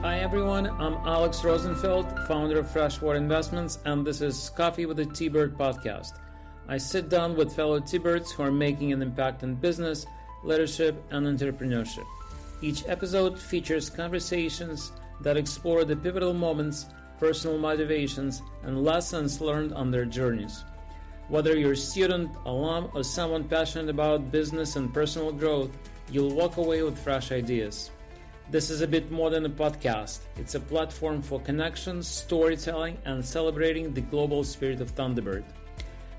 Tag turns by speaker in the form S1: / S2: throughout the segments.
S1: Hi everyone, I'm Alex Rosenfeld, founder of Freshwater Investments, and this is Coffee with the T-Bird podcast. I sit down with fellow T-Birds who are making an impact in business, leadership, and entrepreneurship. Each episode features conversations that explore the pivotal moments, personal motivations, and lessons learned on their journeys. Whether you're a student, alum, or someone passionate about business and personal growth, you'll walk away with fresh ideas. This is a bit more than a podcast. It's a platform for connections, storytelling, and celebrating the global spirit of Thunderbird.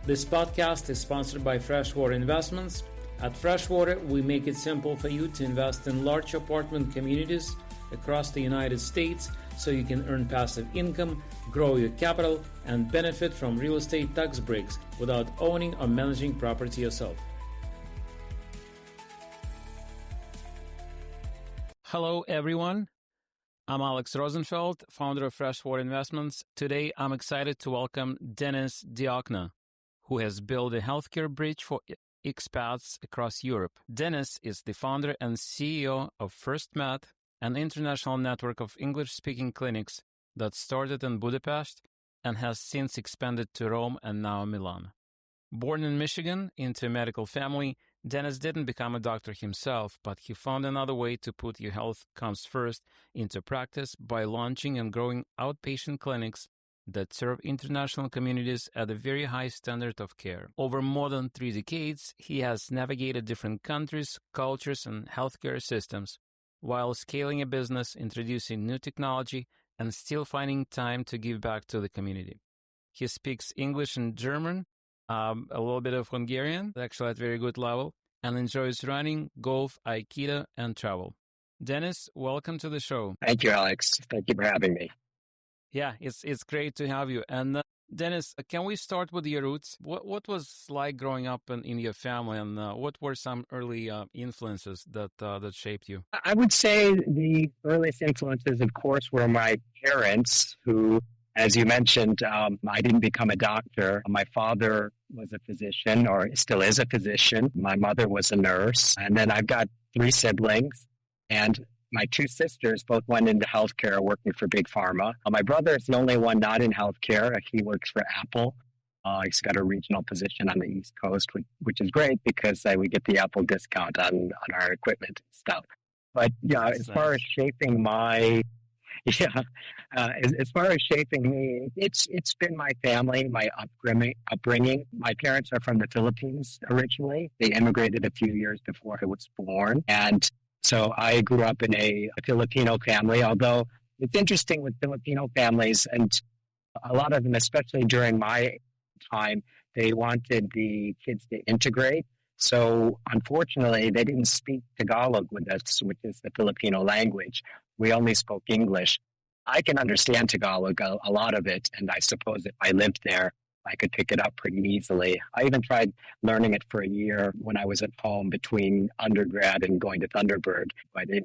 S1: This podcast is sponsored by Freshwater Investments. At Freshwater, we make it simple for you to invest in large apartment communities across the United States so you can earn passive income, grow your capital, and benefit from real estate tax breaks without owning or managing property yourself. Hello, everyone. I'm Alex Rosenfeld, founder of Freshwater Investments. Today, I'm excited to welcome Dennis Diokno, who has built a healthcare bridge for expats across Europe. Dennis is the founder and CEO of FirstMed, an international network of English-speaking clinics that started in Budapest and has since expanded to Rome and now Milan. Born in Michigan into a medical family, Dennis didn't become a doctor himself, but he found another way to put your health comes first into practice by launching and growing outpatient clinics that serve international communities at a very high standard of care. Over more than 3 decades, he has navigated different countries, cultures, and healthcare systems, while scaling a business, introducing new technology, and still finding time to give back to the community. He speaks English and German, a little bit of Hungarian, actually at a very good level, and enjoys running, golf, aikido, and travel. Dennis, welcome to the show.
S2: Thank you, Alex. Thank you for having me.
S1: Yeah, it's great to have you. And Dennis, can we start with your roots? What was like growing up in your family, and what were some early influences that shaped you?
S2: I would say the earliest influences, of course, were my parents who, as you mentioned, I didn't become a doctor. My father was a physician, or still is a physician. My mother was a nurse. And then I've got 3 siblings, and my 2 sisters both went into healthcare working for Big Pharma. My brother is the only one not in healthcare. He works for Apple. He's got a regional position on the East Coast, which is great because we get the Apple discount on our equipment and stuff. But yeah, as far as shaping my as far as shaping me, it's been my family, my upbringing. My parents are from the Philippines originally. They immigrated a few years before I was born. And so I grew up in a Filipino family, although it's interesting with Filipino families, and a lot of them, especially during my time, they wanted the kids to integrate. So unfortunately, they didn't speak Tagalog with us, which is the Filipino language. We only spoke English. I can understand Tagalog, a lot of it, and I suppose if I lived there, I could pick it up pretty easily. I even tried learning it for a year when I was at home between undergrad and going to Thunderbird, but it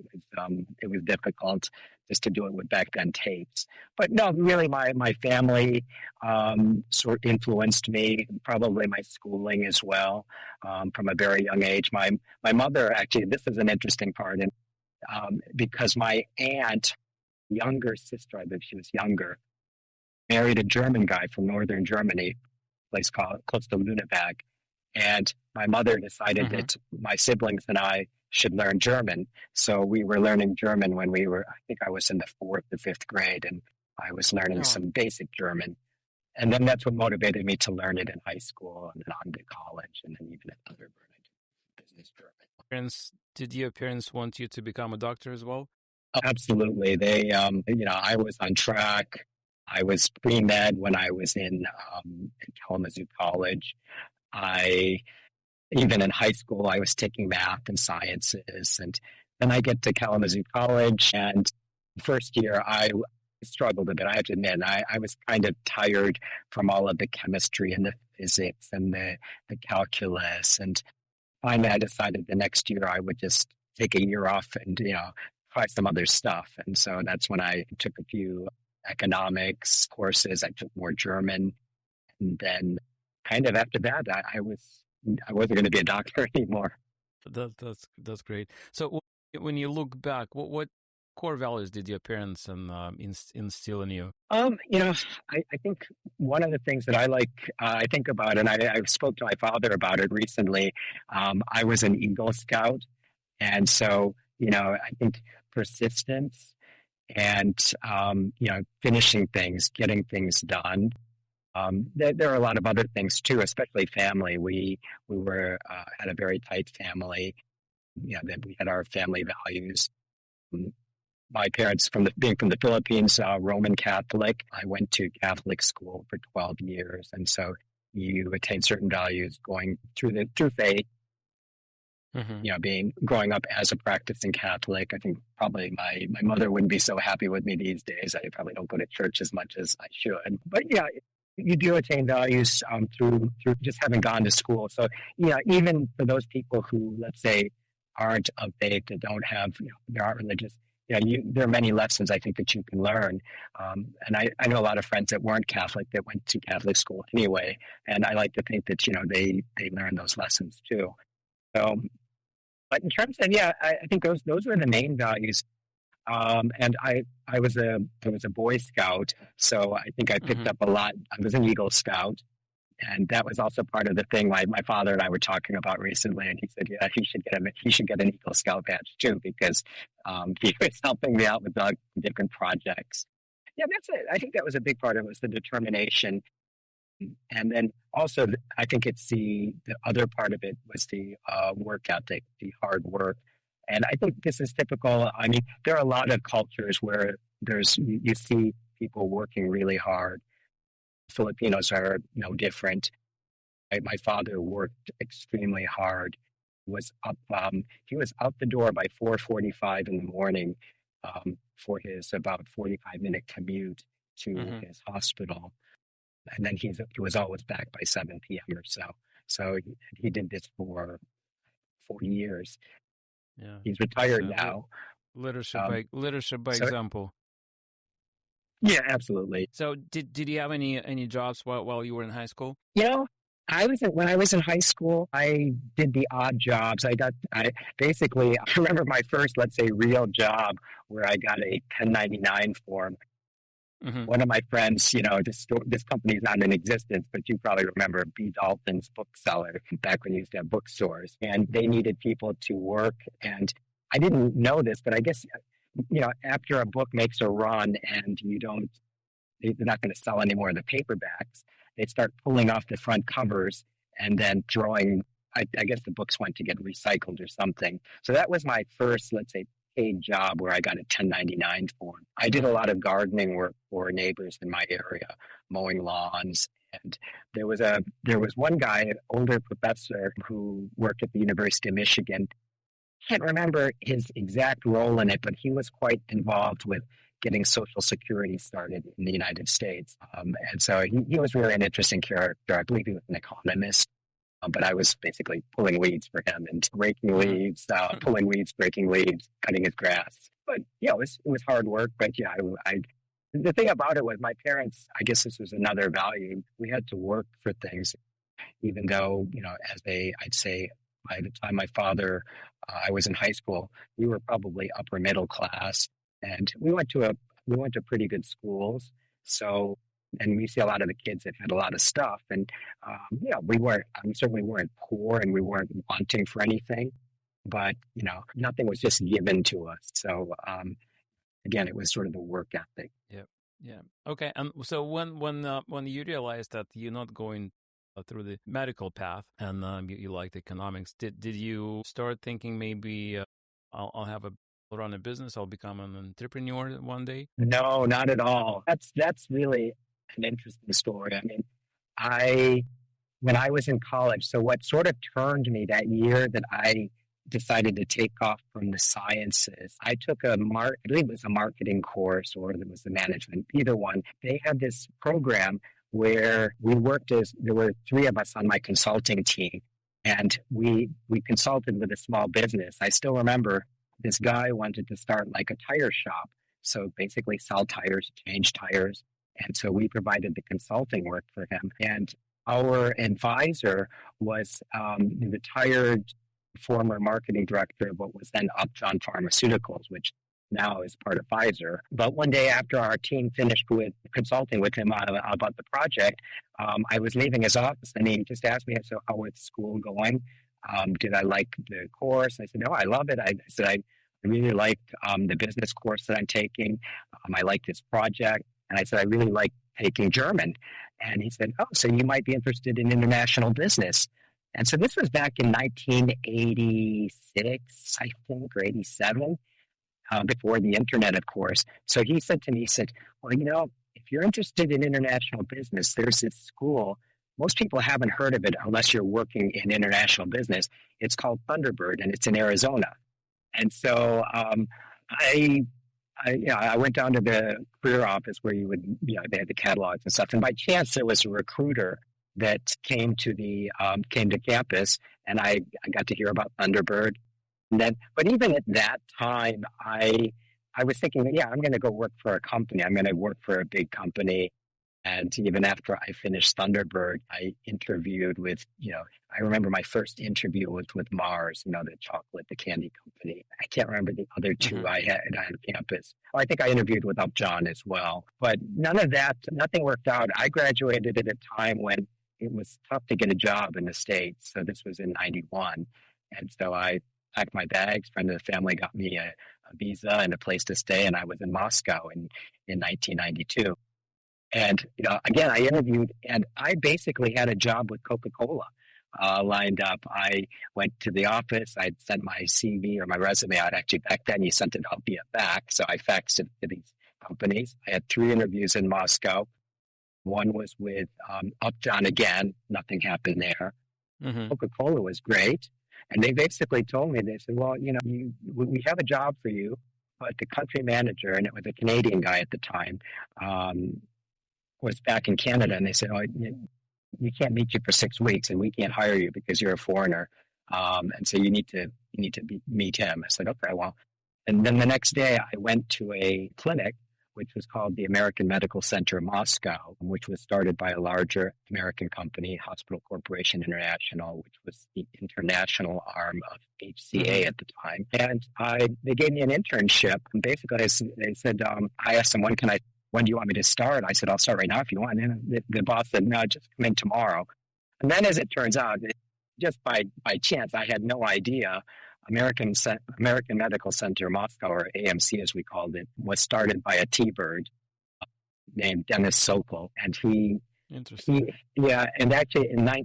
S2: was difficult just to do it with back then tapes. But no, really, my family sort of influenced me, probably my schooling as well, from a very young age. My mother, actually, this is an interesting part, and because my aunt, younger sister, I believe she was younger, married a German guy from northern Germany, a place close to Lüneburg. And my mother decided that my siblings and I should learn German. So we were learning German when I think I was in the 4th or 5th grade, and I was learning some basic German. And then that's what motivated me to learn it in high school and then on to college, and then even at Thunderbird, I did business German.
S1: Did your parents want you to become a doctor as well?
S2: Absolutely. They, I was on track. I was pre-med when I was in Kalamazoo College. Even in high school, I was taking math and sciences. And then I get to Kalamazoo College, and first year I struggled a bit. I have to admit, I was kind of tired from all of the chemistry and the physics and the calculus. And finally, I decided the next year I would just take a year off and, try some other stuff. And so that's when I took a few economics courses. I took more German. And then kind of after that, I wasn't going to be a doctor anymore.
S1: That's great. So when you look back, what core values did your parents instill in you?
S2: I think one of the things that I think about, and I spoke to my father about it recently. I was an Eagle Scout, and so I think persistence and finishing things, getting things done. There are a lot of other things too, especially family. We were had a very tight family. That we had our family values. My parents, being from the Philippines, Roman Catholic. I went to Catholic school for 12 years, and so you attain certain values going through faith. Growing up as a practicing Catholic. I think probably my mother wouldn't be so happy with me these days. I probably don't go to church as much as I should. But yeah, you do attain values through just having gone to school. So even for those people who, let's say, aren't of faith, that don't have, they aren't religious. There are many lessons I think that you can learn. And I know a lot of friends that weren't Catholic that went to Catholic school anyway. And I like to think that, they learn those lessons too. So, but in terms of, I think those were the main values. And I was a Boy Scout, so I think I picked up a lot. I was an Eagle Scout, and that was also part of the thing. My father and I were talking about recently, and he said, he should get an Eagle Scout badge too, because he was helping me out with different projects. Yeah, that's it. I think that was a big part of it, was the determination. And then also, I think it's the other part of it was the work ethic, the hard work. And I think this is typical. I mean, there are a lot of cultures where you see people working really hard. Filipinos are no different. My father worked extremely hard. He was out the door by 4:45 in the morning for his about 45-minute commute to his hospital. And then he was always back by 7 p.m. or so. So he did this for 40 years.
S1: Yeah,
S2: he's retired now.
S1: Leadership by example.
S2: Yeah, absolutely.
S1: So did you have any jobs while you were in high school?
S2: When I was in high school, I did the odd jobs. I remember my first, let's say, real job where I got a 1099 form. One of my friends, this company's not in existence, but you probably remember B. Dalton's bookseller back when you used to have bookstores, and they needed people to work. And I didn't know this, but I guess, after a book makes a run and they're not going to sell any more of the paperbacks, they start pulling off the front covers and then throwing, I guess the books went to get recycled or something. So that was my first, let's say, paid job where I got a 1099 form. I did a lot of gardening work for neighbors in my area, mowing lawns. And there was one guy, an older professor who worked at the University of Michigan. I can't remember his exact role in it, but he was quite involved with getting Social Security started in the United States. And so he was really an interesting character. I believe he was an economist. But I was basically pulling weeds for him and raking leaves, pulling weeds, breaking leaves, cutting his grass. But it was hard work. But the thing about it was my parents, I guess this was another value. We had to work for things, even though, I'd say by the time my father, I was in high school, we were probably upper middle class, and we went to pretty good schools. So. And we see a lot of the kids that had a lot of stuff, and we certainly weren't poor, and we weren't wanting for anything, but nothing was just given to us. So again, it was sort of the work ethic.
S1: Yeah. Okay. And so when you realized that you're not going through the medical path and you liked economics, did you start thinking maybe I'll run a business, I'll become an entrepreneur one day?
S2: No, not at all. That's really an interesting story. I mean, when I was in college, so what sort of turned me that year that I decided to take off from the sciences, I took I believe it was a marketing course or it was the management, either one. They had this program where we worked there were 3 of us on my consulting team, and we consulted with a small business. I still remember this guy wanted to start like a tire shop. So basically sell tires, change tires. And so we provided the consulting work for him. And our advisor was the retired former marketing director of what was then Upjohn Pharmaceuticals, which now is part of Pfizer. But one day after our team finished with consulting with him about the project, I was leaving his office and he just asked me, so how was school going? Did I like the course? I said, no, I love it. I said, I really liked the business course that I'm taking. I liked this project. And I said, I really like taking German. And he said, oh, so you might be interested in international business. And so this was back in 1986, I think, or 87, before the internet, of course. So he said to me, he said, well, if you're interested in international business, there's this school. Most people haven't heard of it unless you're working in international business. It's called Thunderbird, and it's in Arizona. And so I went down to the career office where they had the catalogs and stuff. And by chance, there was a recruiter that came to campus, and I got to hear about Thunderbird. But even at that time, I was thinking, I'm going to go work for a company. I'm going to work for a big company. And even after I finished Thunderbird, I interviewed with, I remember my first interview was with Mars, the candy company. I can't remember the other two I had on campus. I think I interviewed with Upjohn as well. But nothing worked out. I graduated at a time when it was tough to get a job in the States. So this was in 91. And so I packed my bags. Friend of the family got me a visa and a place to stay. And I was in Moscow in 1992. And, again, I interviewed, and I basically had a job with Coca-Cola lined up. I went to the office. I'd sent my CV or my resume out. Actually, back then, you sent it out via fax. So I faxed it to these companies. I had 3 interviews in Moscow. One was with Upjohn again. Nothing happened there. Coca-Cola was great. And they basically told me, they said, well, we have a job for you, but the country manager, and it was a Canadian guy at the time, was back in Canada, and they said, oh, we can't meet you for 6 weeks, and we can't hire you because you're a foreigner. And so you need to meet him. I said, okay, well. And then the next day I went to a clinic, which was called the American Medical Center Moscow, which was started by a larger American company, Hospital Corporation International, which was the international arm of HCA at the time. And they gave me an internship. And basically, they said, I asked them, when do you want me to start? I said, I'll start right now if you want. And the boss said, no, just come in tomorrow. And then as it turns out, just by chance, I had no idea, American Medical Center Moscow, or AMC as we called it, was started by a T-bird named Dennis Diokno. And and actually I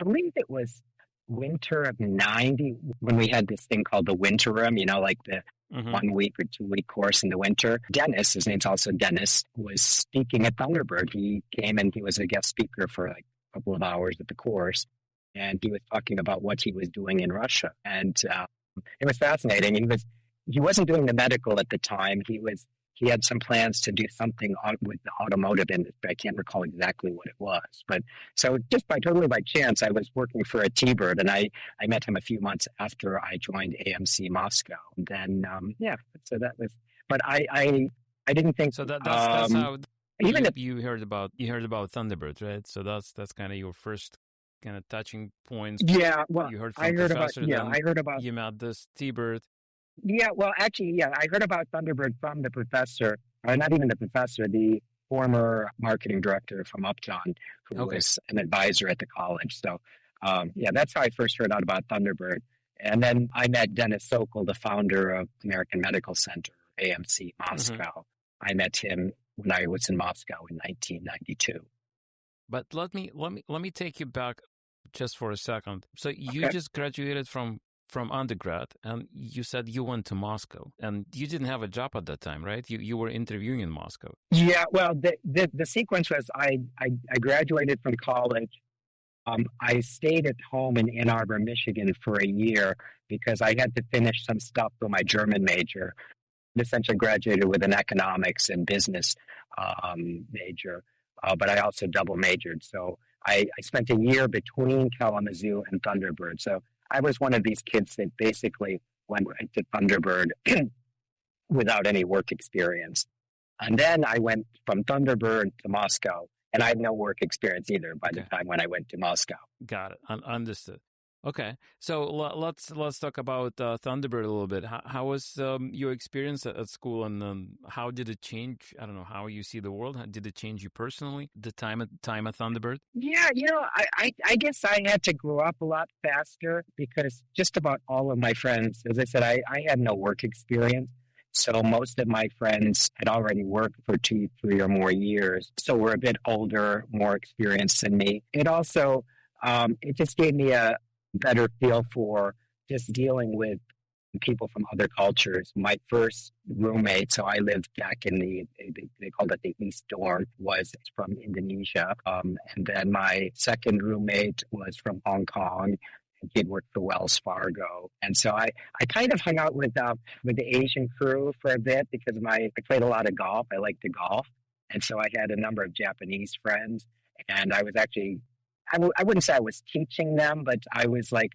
S2: believe it was winter of 90, when we had this thing called the winter room, like the 1 week or 2 week course in the winter. Dennis, his name's also Dennis, was speaking at Thunderbird. He came and he was a guest speaker for like a couple of hours at the course. And he was talking about what he was doing in Russia. And it was fascinating. He wasn't doing the medical at the time. He had some plans to do something with the automotive industry. I can't recall exactly what it was. But so just totally by chance, I was working for a T-bird, and I met him a few months after I joined AMC Moscow. And then, so that was, but I didn't think.
S1: So that's how you heard about Thunderbird, right? So that's kind of your first kind of touching points.
S2: Yeah. Well,
S1: you heard from
S2: I heard
S1: professor,
S2: about, I heard about,
S1: you met this T-bird.
S2: Yeah, well, actually, I heard about Thunderbird from the professor, or not even the professor, the former marketing director from Upjohn, who was an advisor at the college. So, that's how I first heard out about Thunderbird. And then I met Dennis Diokno, the founder of American Medical Center, AMC Moscow. I met him when I was in Moscow in 1992.
S1: But let me take you back just for a second. So you just graduated from undergrad, and you said you went to Moscow, and you didn't have a job at that time, right? You were interviewing in Moscow.
S2: Yeah, well, the sequence was I graduated from college. I stayed at home in Ann Arbor, Michigan for a year because I had to finish some stuff for my German major. I essentially graduated with an economics and business major, but I also double majored. So I spent a year between Kalamazoo and Thunderbird. So I was one of these kids that basically went right to Thunderbird without any work experience. And then I went from Thunderbird to Moscow, and I had no work experience either by the time when I went to Moscow.
S1: Got it. Understood. Okay, so let's talk about Thunderbird a little bit. How was your experience at school, and how did it change? I don't know how you see the world. How, did it change you personally? The time at Thunderbird.
S2: Yeah, I guess I had to grow up a lot faster because just about all of my friends, as I said, I had no work experience. So most of my friends had already worked for 2, 3 or more years. So were a bit older, more experienced than me. It also, it just gave me a better feel for just dealing with people from other cultures. My first roommate, so I lived back in they called it the East Dorm, was from Indonesia. And then my second roommate was from Hong Kong. He'd worked for Wells Fargo. And so I kind of hung out with the Asian crew for a bit because I played a lot of golf. I liked to golf. And so I had a number of Japanese friends. And I was actually, I wouldn't say I was teaching them, but I was like,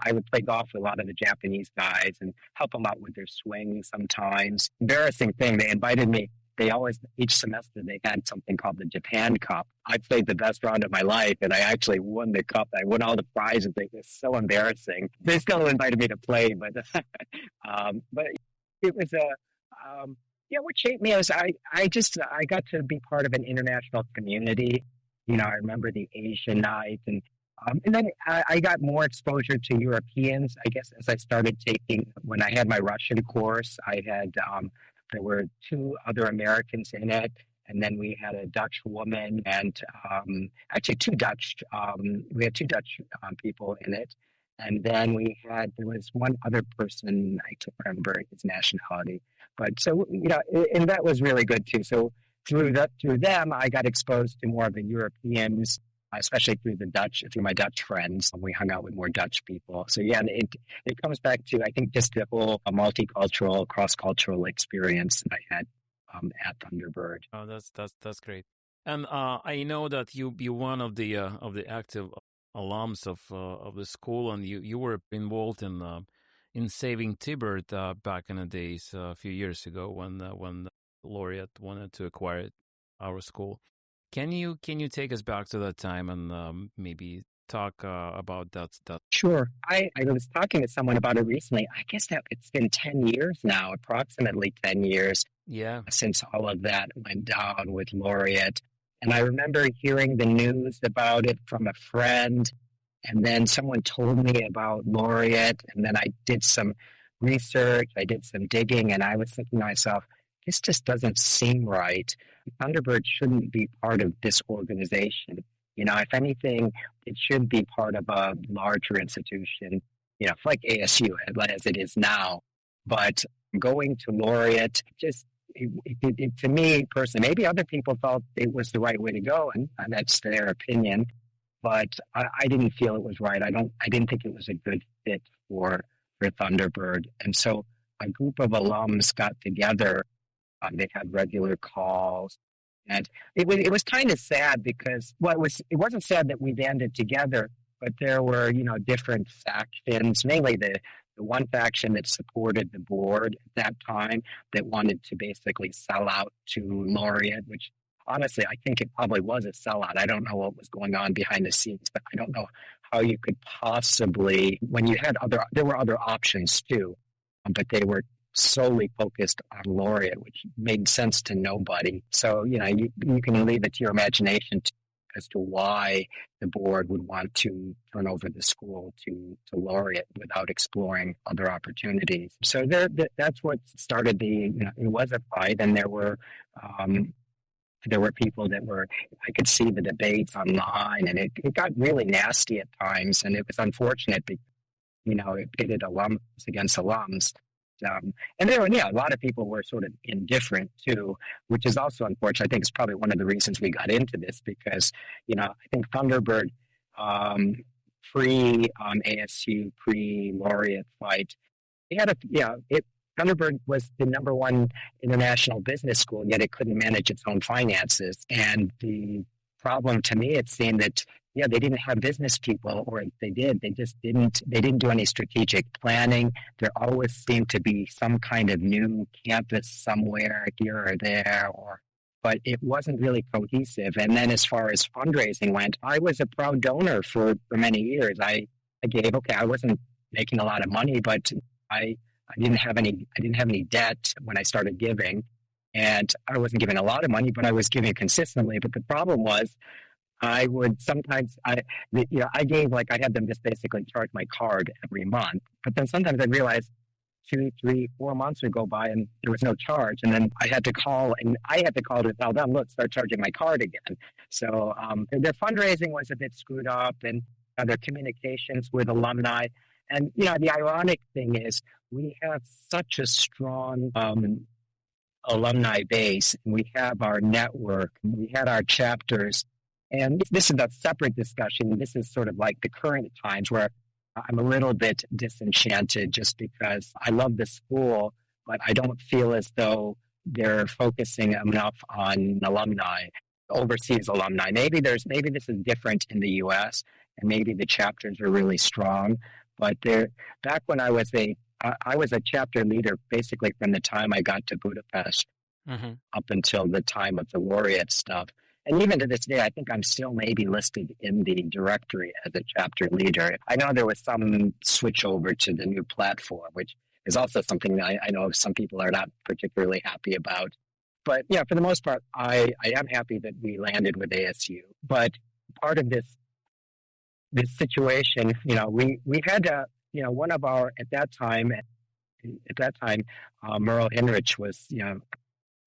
S2: I would play golf with a lot of the Japanese guys and help them out with their swing sometimes. Embarrassing thing, they invited me. They always, each semester, they had something called the Japan Cup. I played the best round of my life, and I actually won the cup. I won all the prizes. It was so embarrassing. They still invited me to play, but it was what shaped me was I got to be part of an international community. I remember the Asian night, and then I got more exposure to Europeans, I guess, as I started taking, when I had my Russian course, there were 2 other Americans in it. And then we had a Dutch woman and actually 2 Dutch, we had 2 Dutch people in it. And then there was one other person, I can't remember his nationality. But so, and that was really good too. So through them, I got exposed to more of the Europeans, especially through my Dutch friends. We hung out with more Dutch people. So yeah, it comes back to, I think, just the whole multicultural, cross-cultural experience that I had at Thunderbird.
S1: Oh, that's great. And I know that you one of the active alums of the school, and you were involved in saving Tibert back in the days a few years ago when Laureate wanted to acquire our school. Can you take us back to that time and maybe talk about that?
S2: Sure. I was talking to someone about it recently. I guess that it's been 10 years now, approximately 10 years.
S1: Yeah.
S2: Since all of that went down with Laureate. And I remember hearing the news about it from a friend. And then someone told me about Laureate. And then I did some research. I did some digging. And I was thinking to myself, this just doesn't seem right. Thunderbird shouldn't be part of this organization. If anything, it should be part of a larger institution, like ASU, as it is now. But going to Laureate, just to me personally, maybe other people felt it was the right way to go, and that's their opinion. But I didn't feel it was right. I didn't think it was a good fit for Thunderbird. And so a group of alums got together. They had regular calls, and it was kind of sad because it wasn't sad that we banded together, but there were different factions, mainly the one faction that supported the board at that time that wanted to basically sell out to Laureate, which honestly I think it probably was a sellout. I don't know what was going on behind the scenes, but I don't know how you could possibly, when you had there were other options too, but they were solely focused on Laureate, which made sense to nobody. So, you can leave it to your imagination as to why the board would want to turn over the school to Laureate without exploring other opportunities. So that's what started it was a fight, and there were people I could see the debates online, and it got really nasty at times, and it was unfortunate because, it pitted alums against alums. And there were, a lot of people were sort of indifferent too, which is also unfortunate. I think it's probably one of the reasons we got into this because, I think Thunderbird, pre-ASU, pre-Laureate fight, Thunderbird was the number 1 international business school, yet it couldn't manage its own finances. And the problem to me, it seemed that they didn't have business people, or they did. They didn't do any strategic planning. There always seemed to be some kind of new campus somewhere here or there, but it wasn't really cohesive. And then as far as fundraising went, I was a proud donor for many years. I I gave. Okay, I wasn't making a lot of money, but I I didn't have any debt when I started giving, and I wasn't giving a lot of money, but I was giving consistently. But the problem was I would sometimes I gave like I had them just basically charge my card every month, but then sometimes I realized 2, 3, 4 months would go by and there was no charge, and then I had to call to tell them, look, start charging my card again. So their fundraising was a bit screwed up, and their communications with alumni. And the ironic thing is we have such a strong alumni base. We have our network. We had our chapters. And this is a separate discussion. This is sort of like the current times where I'm a little bit disenchanted just because I love the school, but I don't feel as though they're focusing enough on alumni, overseas alumni. Maybe this is different in the U.S. and maybe the chapters are really strong. But back when I was a chapter leader basically from the time I got to Budapest up until the time of the laureate stuff. And even to this day, I think I'm still maybe listed in the directory as a chapter leader. I know there was some switch over to the new platform, which is also something that I know some people are not particularly happy about. But yeah, for the most part, I am happy that we landed with ASU. But part of this situation, we had one of our at that time, Merle Hinrich was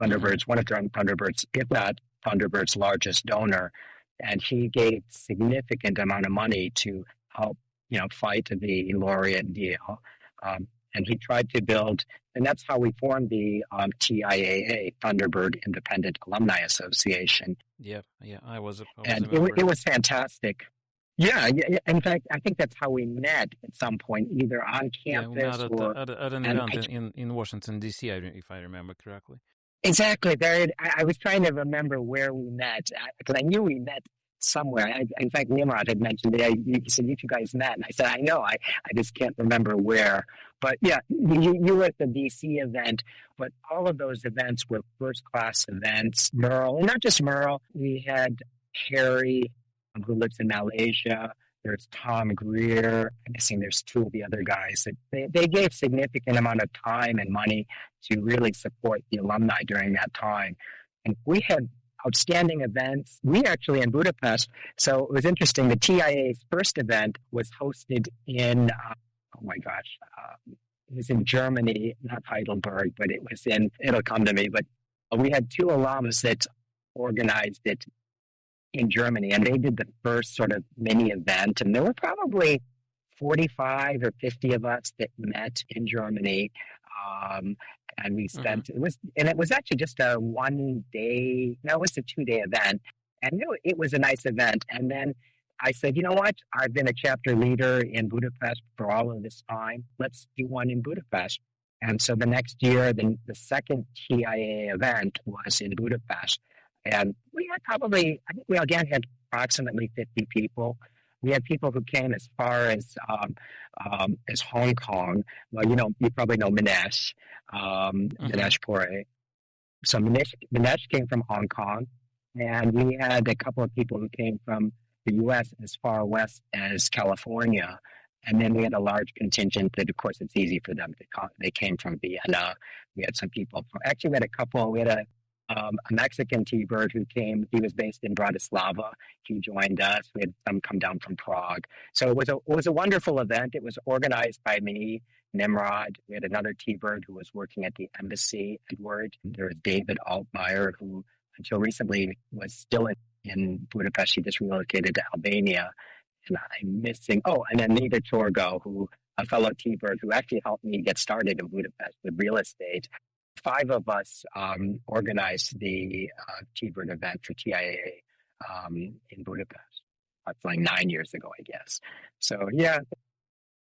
S2: Thunderbird's one of Thunderbird's, if not Thunderbird's largest donor, and he gave significant amount of money to help fight the laureate deal. And he tried to build, and that's how we formed the TIAA, Thunderbird Independent Alumni Association.
S1: Yeah, I was
S2: and it was fantastic. Yeah. In fact, I think that's how we met at some point, either on campus or
S1: at an event in Washington, D.C., if I remember correctly.
S2: Exactly. I was trying to remember where we met, because I knew we met somewhere. In fact, Nimrod had mentioned that he said, you two guys met. And I said, I know. I just can't remember where. But yeah, you were at the DC event, but all of those events were first-class events. Merle, and not just Merle, we had Harry, who lives in Malaysia. There's Tom Greer. I'm guessing there's two of the other guys. They gave significant amount of time and money to really support the alumni during that time. And we had outstanding events. We actually in Budapest, so it was interesting. The TIA's first event was hosted in, it was in Germany, not Heidelberg, but it'll come to me. But we had two alums that organized it in Germany, and they did the first sort of mini event, and there were probably 45 or 50 of us that met in Germany, and we spent it was actually just a 2-day event, and it was a nice event. And then I said, you know what, I've been a chapter leader in Budapest for all of this time, let's do one in Budapest. And so the next year, the second TIA event was in Budapest. And we had I think we again had approximately 50 people. We had people who came as far as Hong Kong. Well, you probably know Minesh, Minesh Pore. So Minesh came from Hong Kong, and we had a couple of people who came from the U.S. as far west as California. And then we had a large contingent that, of course, it's easy for them to come. They came from Vienna. We had some people we had a couple. We had a Mexican T-Bird who came. He was based in Bratislava. He joined us. We had some come down from Prague. So it was a wonderful event. It was organized by me, Nimrod. We had another T-Bird who was working at the embassy, Edward. There was David Altmaier, who until recently was still in Budapest. He just relocated to Albania. And I'm missing, and then Nita Torgo, a fellow T-Bird who actually helped me get started in Budapest with real estate. 5 of us organized the T-Bird event for TIA in Budapest. That's like 9 years ago, I guess. So yeah,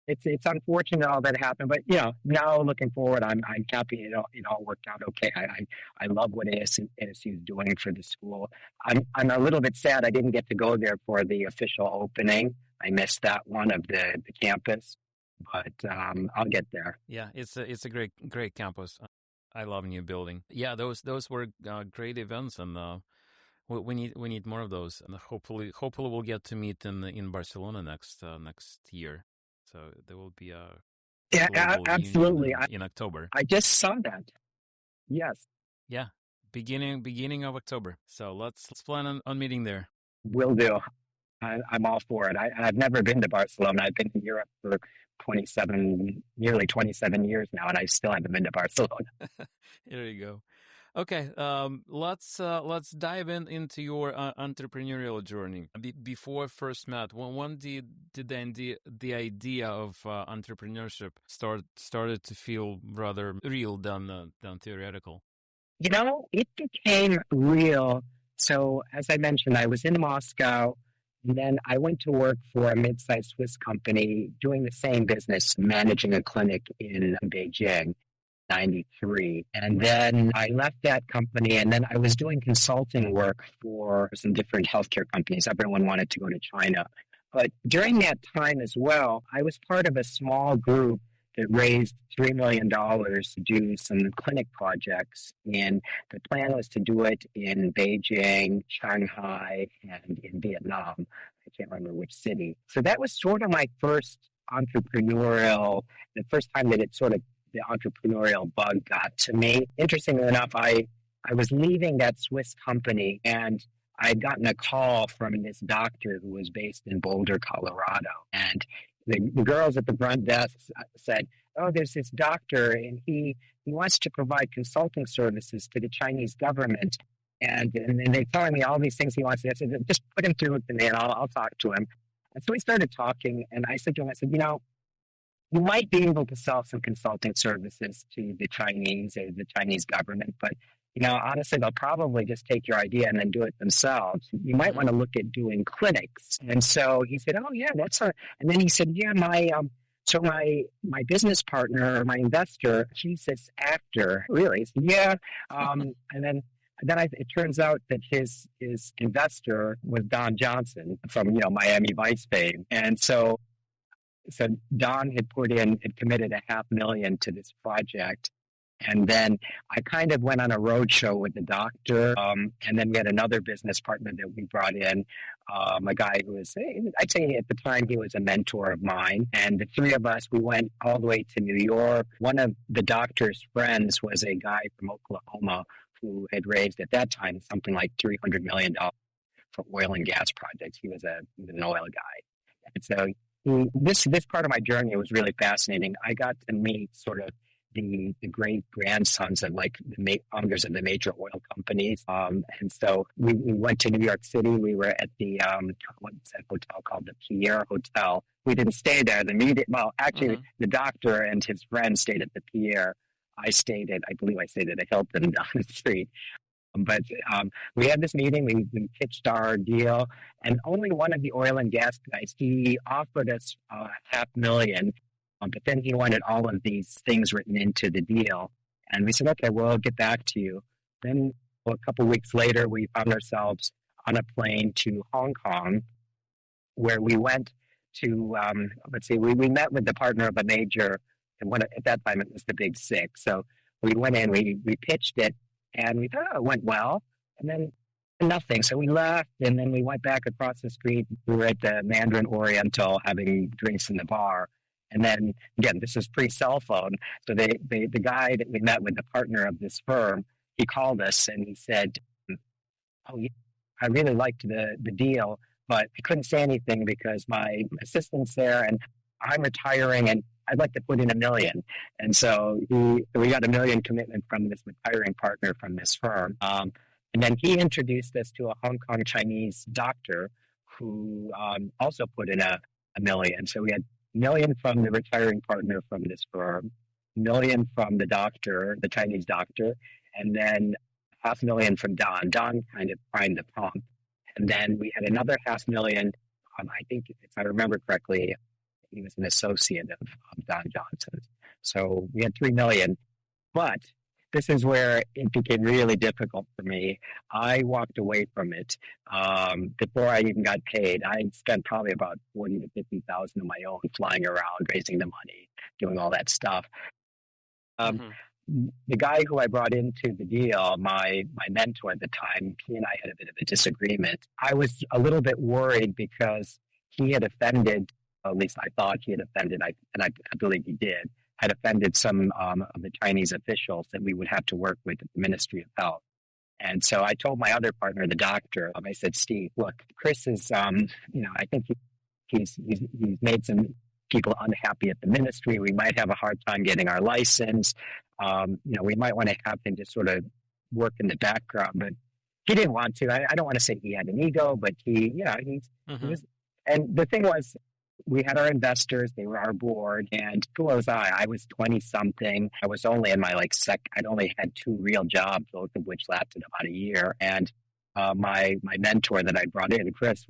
S2: it's unfortunate all that happened, but now looking forward, I'm happy it all worked out okay. I love what ASU is doing for the school. I'm a little bit sad I didn't get to go there for the official opening. I missed that one of the campus, but I'll get there.
S1: Yeah, it's a great campus. I love new building. Yeah, those were great events, and we need more of those. And hopefully we'll get to meet in Barcelona next year. So there will be a
S2: Yeah,
S1: global
S2: absolutely.
S1: reunion in October.
S2: I just saw that. Yes,
S1: Yeah, beginning of October. So let's plan on meeting there.
S2: will do. I'm all for it. I've never been to Barcelona. I've been in Europe for nearly 27 years now, and I still haven't been to Barcelona.
S1: There you go. Okay, let's dive into your entrepreneurial journey. Before FirstMed, when did the idea of entrepreneurship started to feel rather real than theoretical?
S2: It became real. So, as I mentioned, I was in Moscow, and then I went to work for a mid-sized Swiss company doing the same business, managing a clinic in Beijing. 93. And then I left that company and then I was doing consulting work for some different healthcare companies. Everyone wanted to go to China. But during that time as well, I was part of a small group that raised $3 million to do some clinic projects. And the plan was to do it in Beijing, Shanghai, and in Vietnam. I can't remember which city. So that was sort of my first the first time that the entrepreneurial bug got to me. Interestingly enough, I was leaving that Swiss company and I had gotten a call from this doctor who was based in Boulder, Colorado. And the girls at the front desk said, "Oh, there's this doctor and he wants to provide consulting services to the Chinese government. And they're telling me all these things he wants to do." I said, "Just put him through with me and I'll talk to him." And so we started talking and I said to him, you might be able to sell some consulting services to the Chinese or the Chinese government, but honestly, they'll probably just take your idea and then do it themselves. You might want to look at doing clinics. And so he said, "Oh yeah, and then he said, "Yeah, my business partner, my investor, he's this actor." Really? He said, "Yeah." And then it turns out that his investor was Don Johnson from Miami Vice fame, and so Don had committed $500,000 to this project. And then I kind of went on a roadshow with the doctor. And then we had another business partner that we brought in, a guy who was, I'd say at the time he was a mentor of mine. And the three of us, we went all the way to New York. One of the doctor's friends was a guy from Oklahoma who had raised at that time something like $300 million for oil and gas projects. He was an oil guy. And so this part of my journey was really fascinating. I got to meet sort of the great grandsons of the founders of the major oil companies. And so we went to New York City. We were at the what's that hotel called, the Pierre Hotel. We didn't stay there. The doctor and his friend stayed at the Pierre. I believe I stayed at a Hilton down the street. But we had this meeting, we pitched our deal, and only one of the oil and gas guys, he offered us $500,000, but then he wanted all of these things written into the deal. And we said, "Okay, we'll get back to you." Then a couple of weeks later, we found ourselves on a plane to Hong Kong, where we went to, we met with the partner of a major, and at that time it was the Big Six. So we went in, we pitched it, and we thought, it went well, and then nothing. So we left, and then we went back across the street. We were at the Mandarin Oriental having drinks in the bar. And then, again, this is pre-cell phone. So the guy that we met with, the partner of this firm, he called us and he said, "Oh, yeah, I really liked the deal, but I couldn't say anything because my assistant's there and I'm retiring and I'd like to put in $1 million." And so we got $1 million commitment from this retiring partner from this firm. And then he introduced us to a Hong Kong Chinese doctor who also put in $1 million. So we had $1 million from the retiring partner from this firm, $1 million from the doctor, the Chinese doctor, and then $500,000 from Don. Don kind of primed the pump. And then we had another $500,000. I think, if I remember correctly, he was an associate of Don Johnson. So we had $3 million. But this is where it became really difficult for me. I walked away from it before I even got paid. I spent probably about $40,000 to $50,000 of my own flying around, raising the money, doing all that stuff. The guy who I brought into the deal, my mentor at the time, he and I had a bit of a disagreement. I was a little bit worried because he had offended at least I thought he had offended, and I believe he did, had offended some of the Chinese officials that we would have to work with at the Ministry of Health. And so I told my other partner, the doctor, I said, Steve, look, Chris is, I think he's made some people unhappy at the ministry. We might have a hard time getting our license. We might want to have him just sort of work in the background, but he didn't want to. I don't want to say he had an ego, but he was. And the thing was, we had our investors, they were our board, and who was I? I was 20 something. I was only in my I'd only had 2 real jobs, both of which lasted about a year. And my mentor that I brought in, Chris,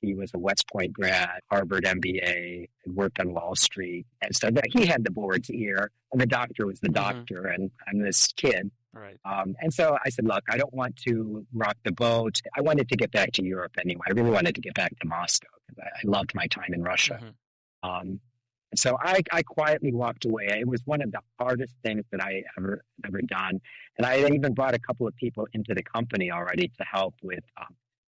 S2: he was a West Point grad, Harvard MBA, had worked on Wall Street. And so he had the board's ear, and the doctor was the doctor, and I'm this kid.
S1: Right.
S2: And so I said, look, I don't want to rock the boat. I wanted to get back to Europe anyway. I really wanted to get back to Moscow because I loved my time in Russia. And so I quietly walked away. It was one of the hardest things that I ever done. And I even brought a couple of people into the company already to help with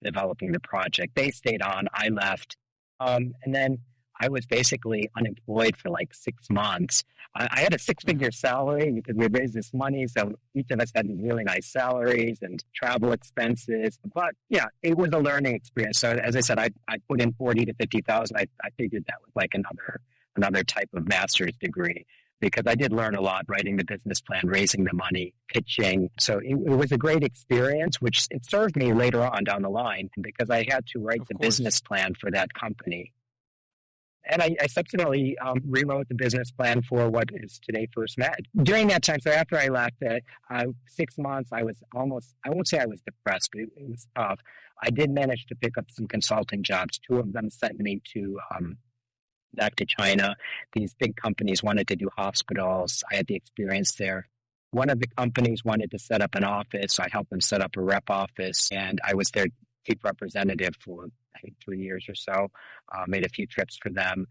S2: developing the project. They stayed on. I left. And then I was basically unemployed for 6 months. I had a 6-figure salary because we raised this money. So each of us had really nice salaries and travel expenses. But yeah, it was a learning experience. So as I said, I put in 40 to 50,000. I figured that was like another type of master's degree because I did learn a lot writing the business plan, raising the money, pitching. So it was a great experience, which it served me later on down the line because I had to write the business plan for that company. And I subsequently rewrote the business plan for what is today FirstMed. During that time, so after I left, 6 months, I won't say I was depressed, but it was tough. I did manage to pick up some consulting jobs. 2 of them sent me back to China. These big companies wanted to do hospitals. I had the experience there. One of the companies wanted to set up an office, so I helped them set up a rep office, and I was their chief representative for, I think, 3 years or so. Made a few trips for them.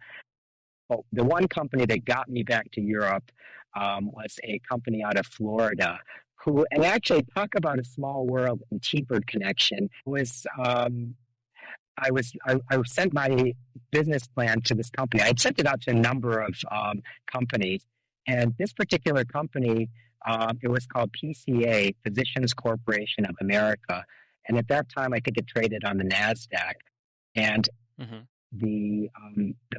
S2: Oh, the one company that got me back to Europe was a company out of Florida and actually talk about a small world and T-Bird connection was, I sent my business plan to this company. I had sent it out to a number of companies, and this particular company, it was called PCA, Physicians Corporation of America. And at that time, I think it traded on the NASDAQ. And the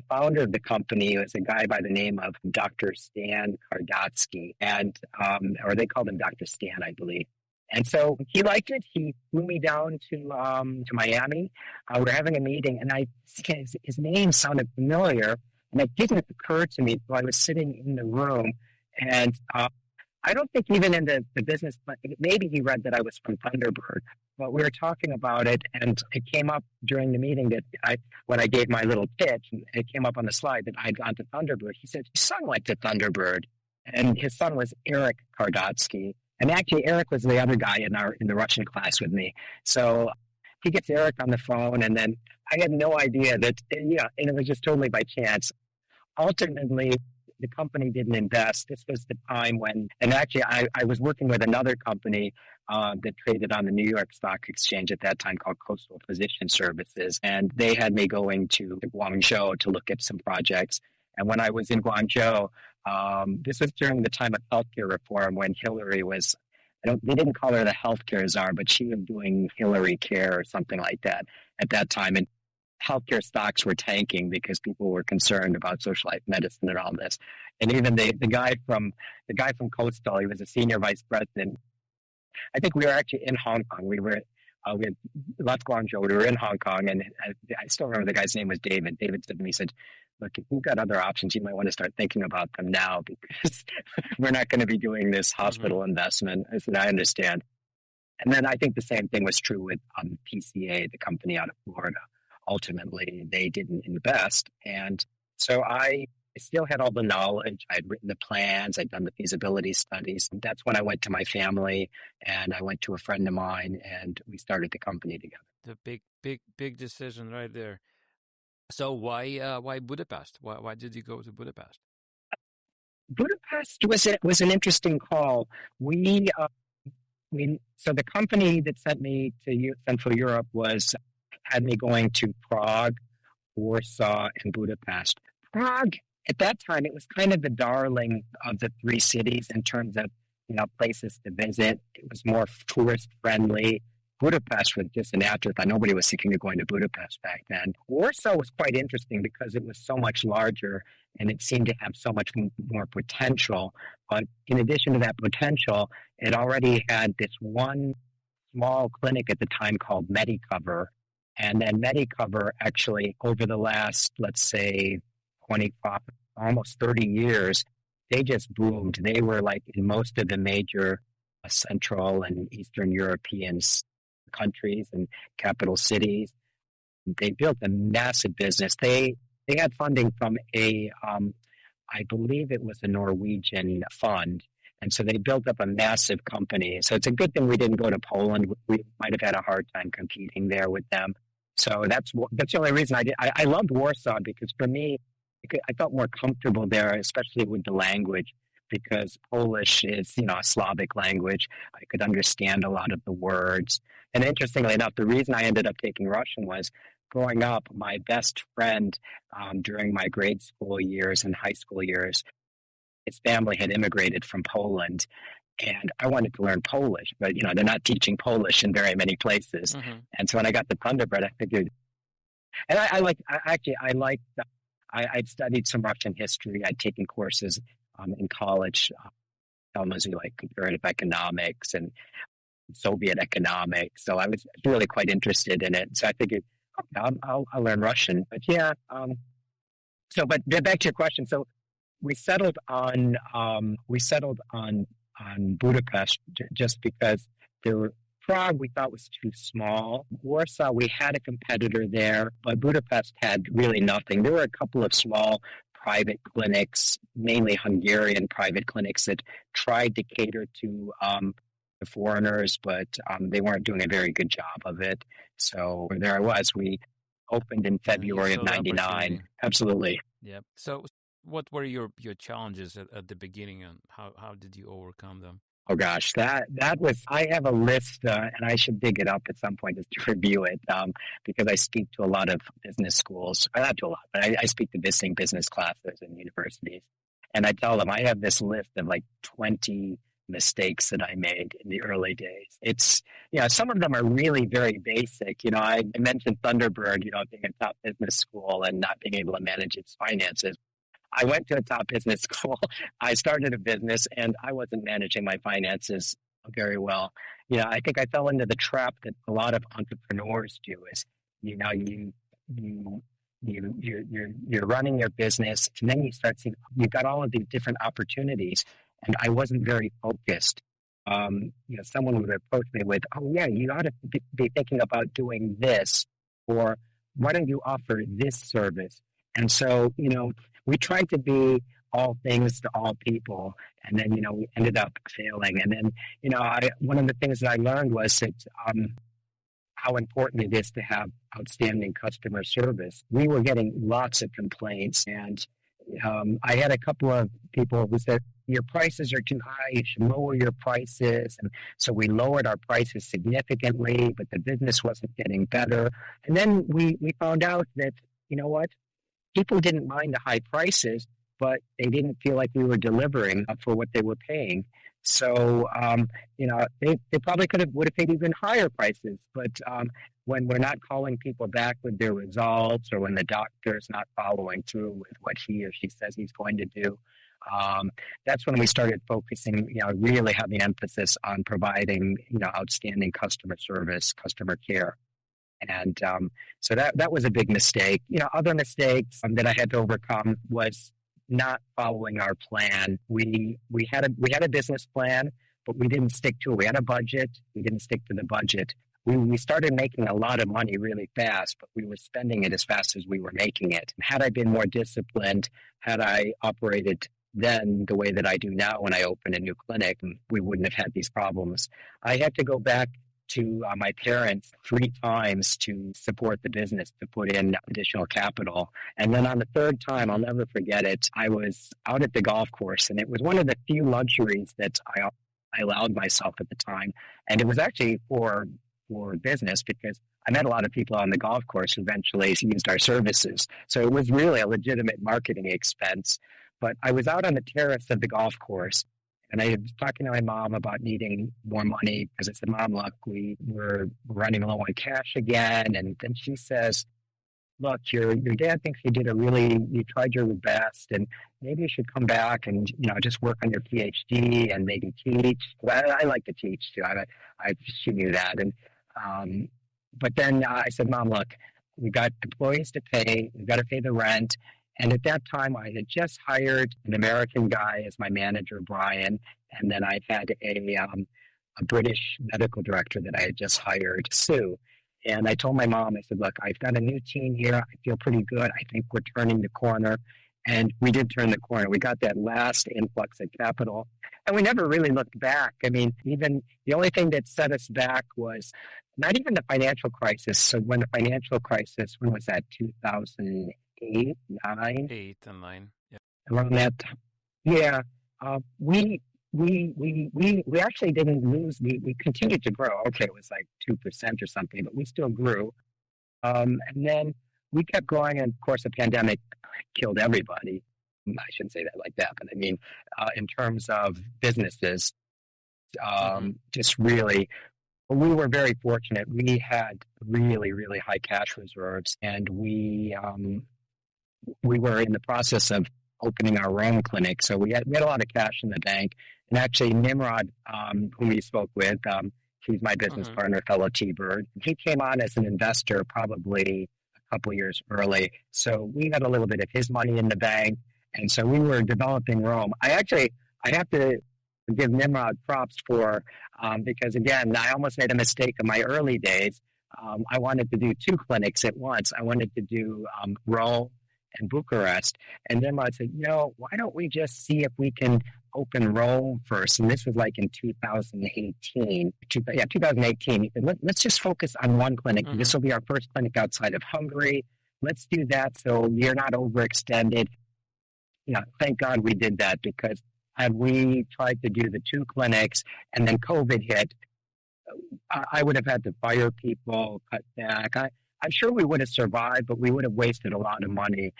S2: founder of the company was a guy by the name of Dr. Stan Kardotsky, or they called him Dr. Stan, I believe. And so he liked it. He flew me down to Miami. We're having a meeting, and his name sounded familiar, and it didn't occur to me until I was sitting in the room. And I don't think even in the business plan, maybe he read that I was from Thunderbird, but we were talking about it, and it came up during the meeting that when I gave my little pitch, it came up on the slide that I'd gone to Thunderbird. He said, "Your son went to Thunderbird," and his son was Eric Kardotsky. And actually, Eric was the other guy in the Russian class with me. So he gets Eric on the phone, and then I had no idea that, and it was just totally by chance. Ultimately, the company didn't invest. This was the time when, and actually, I was working with another company that traded on the New York Stock Exchange at that time called Coastal Physician Services. And they had me going to Guangzhou to look at some projects. And when I was in Guangzhou, this was during the time of healthcare reform when Hillary was, they didn't call her the healthcare czar, but she was doing Hillary Care or something like that at that time. And healthcare stocks were tanking because people were concerned about socialized medicine and all this. And even the guy from Coastal, he was a senior vice president. I think we were actually in Hong Kong. We had left Guangzhou. We were in Hong Kong, and I still remember the guy's name was David. David said to me, he said, "Look, if you've got other options, you might want to start thinking about them now because we're not going to be doing this hospital investment." I said, "I understand." And then I think the same thing was true with PCA, the company out of Florida. Ultimately, they didn't invest. And so I still had all the knowledge. I'd written the plans. I'd done the feasibility studies. That's when I went to my family, and I went to a friend of mine, and we started the company together.
S1: The big decision right there. So why Budapest? Why did you go to Budapest?
S2: Budapest was an interesting call. So the company that sent me to Central Europe had me going to Prague, Warsaw, and Budapest. Prague, at that time, it was kind of the darling of the three cities in terms of, places to visit. It was more tourist friendly. Budapest was just an afterthought. Nobody was thinking of going to Budapest back then. Warsaw was quite interesting because it was so much larger and it seemed to have so much more potential. But in addition to that potential, it already had this one small clinic at the time called Medicover. And then Medicover actually, over the last, let's say, 25, almost 30 years, they just boomed. They were like in most of the major Central and Eastern European countries and capital cities. They built a massive business. They had funding from I believe it was a Norwegian fund. And so they built up a massive company. So it's a good thing we didn't go to Poland. We might have had a hard time competing there with them. So that's the only reason I did. I loved Warsaw because for me, I felt more comfortable there, especially with the language, because Polish is, a Slavic language. I could understand a lot of the words. And interestingly enough, the reason I ended up taking Russian was growing up, my best friend during my grade school years and high school years, his family had immigrated from Poland. And I wanted to learn Polish, but, they're not teaching Polish in very many places. Mm-hmm. And so when I got the Thunderbird, I figured, and I'd studied some Russian history. I'd taken courses in college, like comparative economics and Soviet economics. So I was really quite interested in it. So I figured, okay, I'll learn Russian. But yeah, but back to your question. So we settled on Budapest just because Prague we thought was too small. Warsaw, we had a competitor there, but Budapest had really nothing. There were a couple of small private clinics, mainly Hungarian private clinics that tried to cater to the foreigners, but they weren't doing a very good job of it. So there I was. We opened in February of '99. Absolutely.
S1: Yep. So what were your challenges at the beginning, and how did you overcome them?
S2: Oh gosh, that was, I have a list and I should dig it up at some point just to review it because I speak to a lot of business schools, not to a lot, but I speak to visiting business classes in universities. And I tell them I have this list of like 20 mistakes that I made in the early days. It's, some of them are really very basic. I mentioned Thunderbird, being a top business school and not being able to manage its finances. I went to a top business school. I started a business and I wasn't managing my finances very well. I think I fell into the trap that a lot of entrepreneurs do is, you're running your business and then you start seeing you've got all of these different opportunities. And I wasn't very focused. Someone would approach me with, "Oh yeah, you ought to be thinking about doing this," or "Why don't you offer this service?" And so, we tried to be all things to all people, and then, we ended up failing. And then, one of the things that I learned was that how important it is to have outstanding customer service. We were getting lots of complaints, and I had a couple of people who said, "Your prices are too high, you should lower your prices." And so we lowered our prices significantly, but the business wasn't getting better. And then we found out that, people didn't mind the high prices, but they didn't feel like we were delivering for what they were paying. So, they probably would have paid even higher prices. But when we're not calling people back with their results, or when the doctor's not following through with what he or she says he's going to do, that's when we started focusing, really having emphasis on providing, outstanding customer service, customer care. And so that was a big mistake. Other mistakes that I had to overcome was not following our plan. We had a business plan, but we didn't stick to it. We had a budget. We didn't stick to the budget. We started making a lot of money really fast, but we were spending it as fast as we were making it. Had I been more disciplined, had I operated then the way that I do now when I open a new clinic, we wouldn't have had these problems. I had to go back to my parents 3 times to support the business, to put in additional capital. And then on the 3rd time, I'll never forget it, I was out at the golf course, and it was one of the few luxuries that I allowed myself at the time. And it was actually for for business because I met a lot of people on the golf course who eventually used our services. So it was really a legitimate marketing expense. But I was out on the terrace of the golf course and I was talking to my mom about needing more money because I said, Mom, look, we were running low on cash again. And then she says, look, your dad thinks you tried your best and maybe you should come back and, just work on your PhD and maybe teach. Well, I like to teach too. She knew that. And, but then I said, Mom, look, we got employees to pay. We've got to pay the rent. And at that time, I had just hired an American guy as my manager, Brian. And then I had a British medical director that I had just hired, Sue. And I told my mom, I said, look, I've got a new team here. I feel pretty good. I think we're turning the corner. And we did turn the corner. We got that last influx of capital. And we never really looked back. I mean, even the only thing that set us back was not even the financial crisis. So when the financial crisis, when was that, 2008, 9?
S1: 8 and 9, yeah.
S2: Around that time. Yeah. We actually didn't lose. We continued to grow. Okay, it was like 2% or something, but we still grew. And then we kept growing, and of course, the pandemic killed everybody. I shouldn't say that like that, but I mean, in terms of businesses, just really, we were very fortunate. We had really, really high cash reserves, and we were in the process of opening our own clinic. So we had a lot of cash in the bank. And actually, Nimrod, whom we spoke with, he's my business partner, fellow T-Bird. He came on as an investor probably a couple years early. So we had a little bit of his money in the bank. And so we were developing Rome. I have to give Nimrod props for, because again, I almost made a mistake in my early days. I wanted to do 2 clinics at once. I wanted to do Rome and Bucharest. And Nimrod said, why don't we just see if we can open Rome first? And this was like in 2018. 2018. He said, let's just focus on one clinic. This will be our first clinic outside of Hungary. Let's do that so you're not overextended. Thank God we did that, because had we tried to do the 2 clinics and then COVID hit, I would have had to fire people, cut back. I'm sure we would have survived, but we would have wasted a lot of money.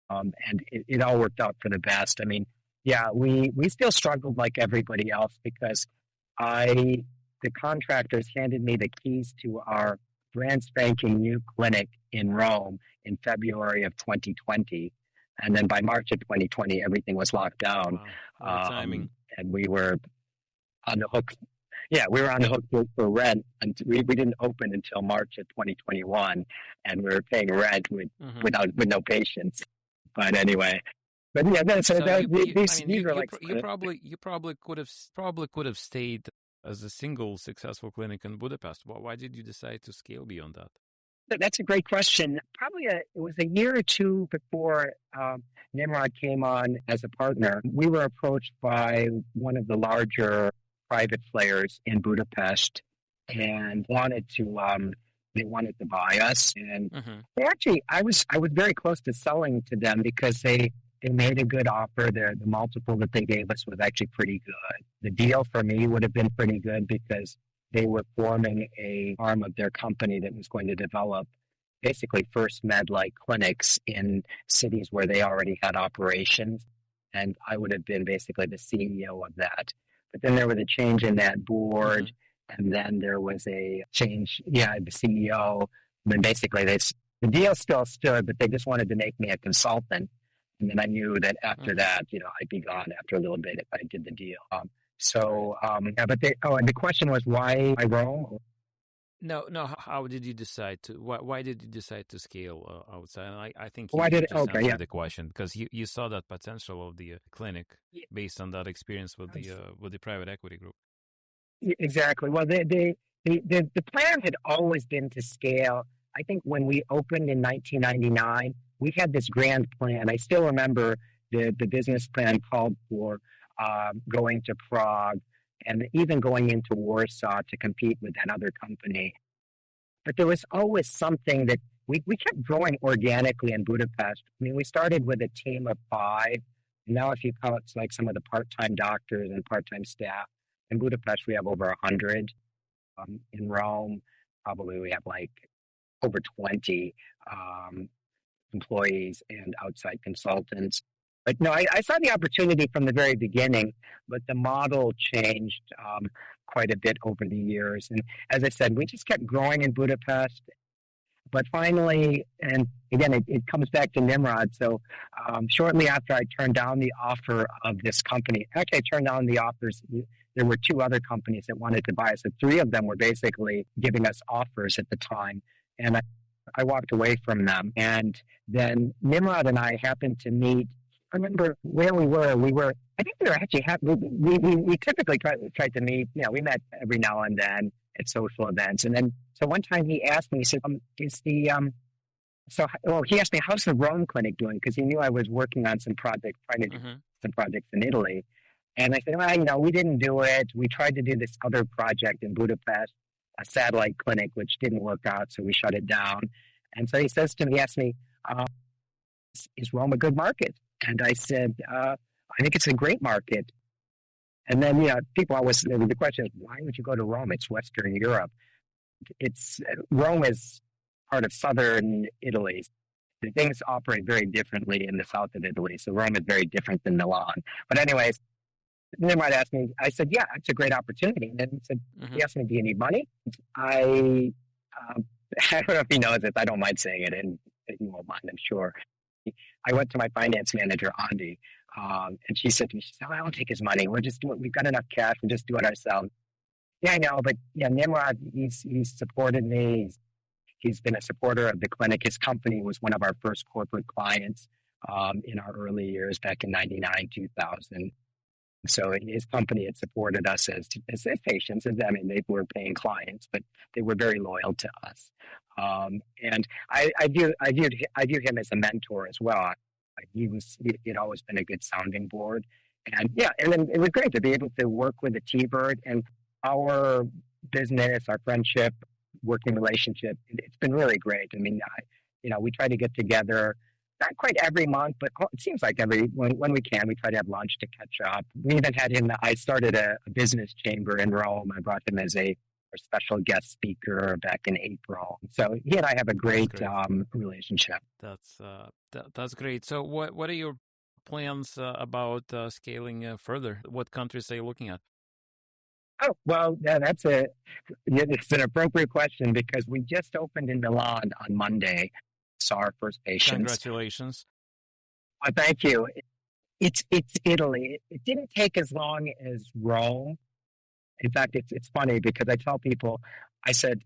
S2: And it all worked out for the best. I mean, yeah, we still struggled like everybody else because the contractors handed me the keys to our brand spanking new clinic in Rome in February of 2020. And then by March of 2020, everything was locked down.
S1: Wow. Timing.
S2: And we were on the hook. Yeah, we were on the hook for rent, and we didn't open until March of 2021, and we were paying rent with no patients. But anyway, yeah,
S1: you probably could have stayed as a single successful clinic in Budapest. Why did you decide to scale beyond that?
S2: That's a great question. Probably it was a year or two before Nimrod came on as a partner. We were approached by one of the larger private players in Budapest and wanted to buy us. And they actually, I was very close to selling to them because they made a good offer. The multiple that they gave us was actually pretty good. The deal for me would have been pretty good because they were forming a arm of their company that was going to develop basically FirstMed-like clinics in cities where they already had operations. And I would have been basically the CEO of that. But then there was a change in that board, and then there was a change, the CEO. And then basically the deal still stood, but they just wanted to make me a consultant. And then I knew that after that, I'd be gone after a little bit if I did the deal. And the question was why Rome?
S1: No. How did you decide to? Why did you decide to scale outside? And I think the question because you saw that potential of the clinic based on that experience with the private equity group.
S2: Exactly. Well, the plan had always been to scale. I think when we opened in 1999, we had this grand plan. I still remember the business plan called for going to Prague and even going into Warsaw to compete with that other company. But there was always something that we kept growing organically in Budapest. I mean, we started with a team of 5. Now, if you count like some of the part-time doctors and part-time staff, in Budapest, we have over 100. In Rome, probably we have like over 20 employees and outside consultants. But no, I saw the opportunity from the very beginning, but the model changed quite a bit over the years. And as I said, we just kept growing in Budapest. But finally, and again, it comes back to Nimrod. So shortly after I turned down the offer of this company, actually I turned down the offers. There were 2 other companies that wanted to buy us. So 3 of them were basically giving us offers at the time. And I walked away from them. And then Nimrod and I happened to meet. I remember where we were. I think we were actually, we typically tried to meet. We met every now and then at social events. And then, so one time he asked me, he said, he asked me, how's the Rome clinic doing? Because he knew I was working on some projects, trying to do some projects in Italy. And I said, well, we didn't do it. We tried to do this other project in Budapest, a satellite clinic, which didn't work out. So we shut it down. And so he asked me, is Rome a good market? And I said, I think it's a great market. And then, the question is, why would you go to Rome? It's Western Europe. Rome is part of southern Italy. Things operate very differently in the south of Italy. So Rome is very different than Milan. But anyways, Nimrod asked me, I said, yeah, it's a great opportunity. And then he asked me, do you need money? I don't know if he knows this. I don't mind saying it, and he won't mind, I'm sure. I went to my finance manager, Andy, and she said to me, I won't take his money. We'll just do it. We've got enough cash. We'll just do it ourselves. Yeah, I know. But Nimrod, he's supported me. He's been a supporter of the clinic. His company was one of our first corporate clients in our early years back in 99, 2000. So his company had supported us as patients. They were paying clients, but they were very loyal to us. And I view him as a mentor as well. He'd always been a good sounding board. And then it was great to be able to work with the T-Bird, and our business, our friendship, working relationship. It's been really great. We try to get together, not quite every month, but it seems like when we can, we try to have lunch to catch up. We even had him. I started a business chamber in Rome. I brought him as a special guest speaker back in April. So he and I have a great relationship.
S1: That's great. So what are your plans about scaling further? What countries are you looking at?
S2: Oh, well, it's an appropriate question because we just opened in Milan on Monday. Saw our first patients.
S1: Congratulations.
S2: Thank you. It's Italy. It didn't take as long as Rome. In fact, it's funny because I tell people, I said,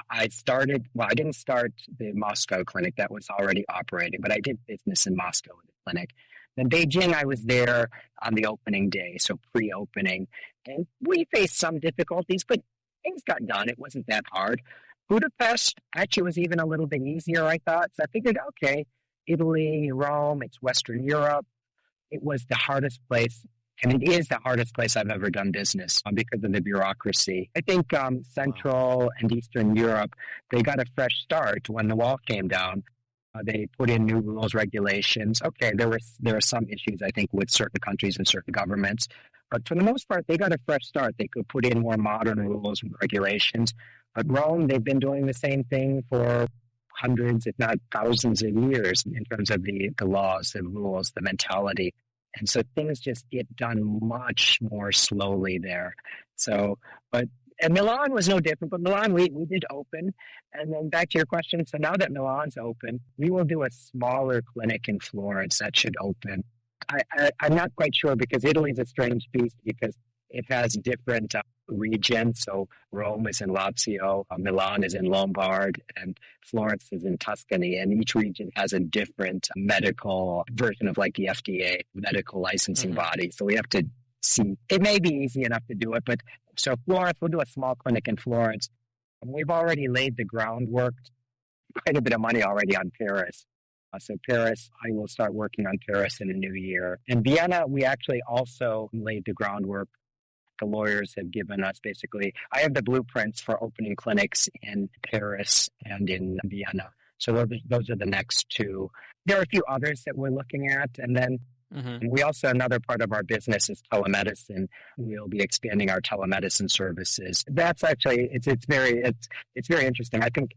S2: I didn't start the Moscow clinic. That was already operating, but I did business in Moscow with the clinic. Then Beijing, I was there on the opening day, so pre-opening. And we faced some difficulties, but things got done. It wasn't that hard. Budapest actually was even a little bit easier, I thought. So I figured, okay, Italy, Rome, it's Western Europe. It was the hardest place, and it is the hardest place I've ever done business because of the bureaucracy. I think Central and Eastern Europe, they got a fresh start when the wall came down. They put in new rules, regulations. Okay, there are some issues, I think, with certain countries and certain governments. But for the most part, they got a fresh start. They could put in more modern rules and regulations. But Rome, they've been doing the same thing for hundreds, if not thousands of years in terms of the laws, the rules, the mentality. And so things just get done much more slowly there. And Milan was no different, but Milan, we did open. And then back to your question, so now that Milan's open, we will do a smaller clinic in Florence that should open. I'm not quite sure because Italy's a strange beast because it has different regions. So Rome is in Lazio, Milan is in Lombard, and Florence is in Tuscany. And each region has a different medical version of like the FDA medical licensing body. So we have to see. It may be easy enough to do it, but so Florence, we'll do a small clinic in Florence. And we've already laid the groundwork, quite a bit of money already on Paris. So Paris, I will start working on Paris in the new year. In Vienna, we actually also laid the groundwork. The lawyers have given us basically, I have the blueprints for opening clinics in Paris and in Vienna. So those are the next two. There are a few others that we're looking at. And then
S1: Mm-hmm.
S2: And we also, another part of our business is telemedicine. We'll be expanding our telemedicine services. That's actually, it's very interesting. I think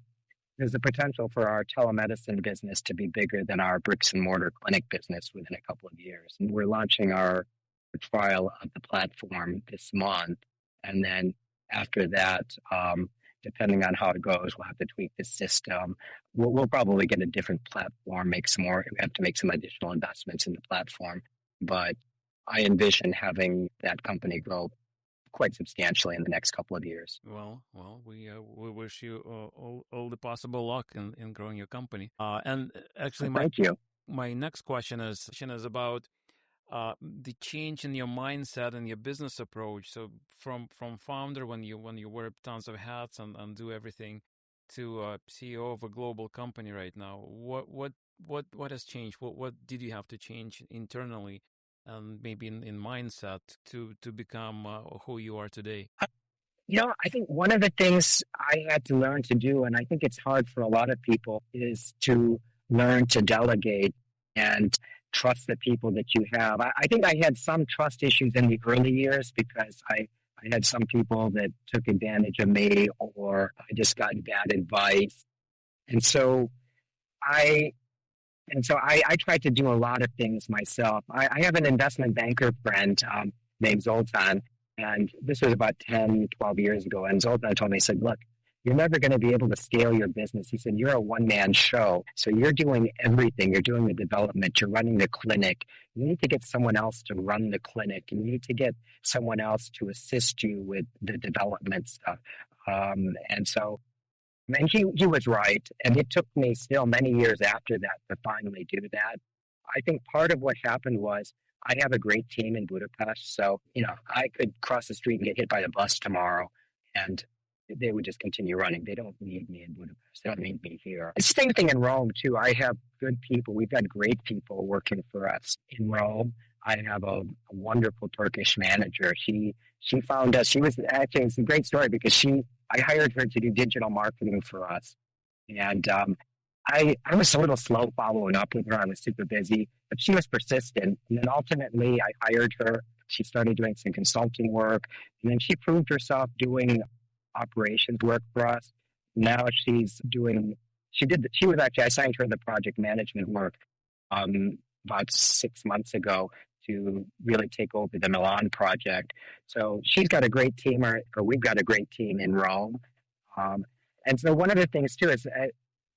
S2: there's a potential for our telemedicine business to be bigger than our bricks and mortar clinic business within a couple of years. And we're launching our trial of the platform this month. And then after that, depending on how it goes, we'll have to tweak the system. We'll probably get a different platform, we have to make some additional investments in the platform. But I envision having that company grow quite substantially in the next couple of years.
S1: Well, we wish you all the possible luck in growing your company. And actually,
S2: Thank you.
S1: my next question is about the change in your mindset and your business approach. So from founder when you wear tons of hats and do everything to CEO of a global company right now, what has changed? What did you have to change internally and maybe in mindset to become who you are today?
S2: I think one of the things I had to learn to do, and I think it's hard for a lot of people, is to learn to delegate and trust the people that you have. I think I had some trust issues in the early years because I had some people that took advantage of me, or I just got bad advice. And so I tried to do a lot of things myself. I have an investment banker friend named Zoltan, and this was about 10, 12 years ago. And Zoltan told me, he said, look, you're never going to be able to scale your business. He said, you're a one-man show. So you're doing everything. You're doing the development. You're running the clinic. You need to get someone else to run the clinic. You need to get someone else to assist you with the development stuff. And he was right. And it took me still many years after that to finally do that. I think part of what happened was I have a great team in Budapest. So, I could cross the street and get hit by a bus tomorrow, and they would just continue running. They don't need me in Budapest. They don't need me here. It's the same thing in Rome, too. I have good people. We've got great people working for us in Rome. I have a wonderful Turkish manager. She found us. It's a great story because I hired her to do digital marketing for us. And I was a little slow following up with her. I was super busy, but she was persistent. And then ultimately I hired her. She started doing some consulting work, and then she proved herself doing operations work for us. Now I signed her the project management work about 6 months ago to really take over the Milan project. So she's got a great team, or we've got a great team in Rome. And so one of the things too is